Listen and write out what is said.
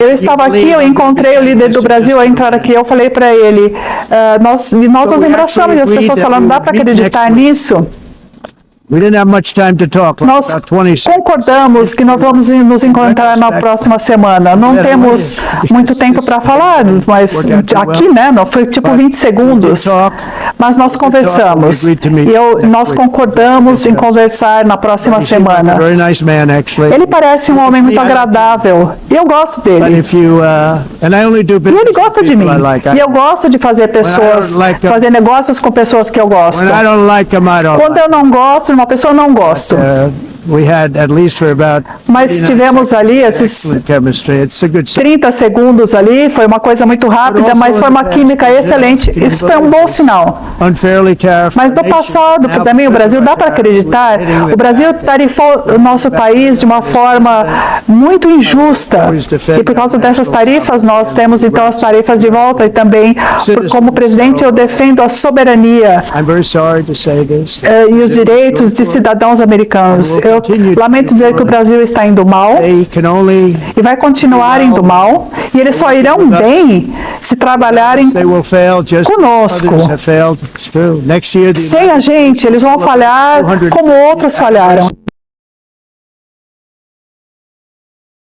Eu estava aqui, eu encontrei o líder do Brasil a entrar aqui, eu falei para ele, nós nos abraçamos e as pessoas falando, dá para acreditar nisso? Nós concordamos que nós vamos nos encontrar na próxima semana. Não temos muito tempo para falar, mas aqui, né, não foi tipo 20 segundos. Mas nós conversamos e nós concordamos em conversar na próxima semana. Ele parece um homem muito agradável e eu gosto dele. E ele gosta de mim. E eu gosto de fazer negócios com pessoas que eu gosto. Quando eu não gosto, uma pessoa não gosta. Mas tivemos ali esses 30 segundos ali, foi uma coisa muito rápida, mas foi uma química excelente. Isso foi um bom sinal. Mas no passado, que também o Brasil, dá para acreditar, o Brasil tarifou o nosso país de uma forma muito injusta. E por causa dessas tarifas, nós temos então as tarifas de volta e também, como presidente, eu defendo a soberania e os direitos de cidadãos americanos. Eu lamento dizer que o Brasil está indo mal e vai continuar indo mal, e eles só irão bem se trabalharem conosco. Sem a gente, eles vão falhar como outros falharam.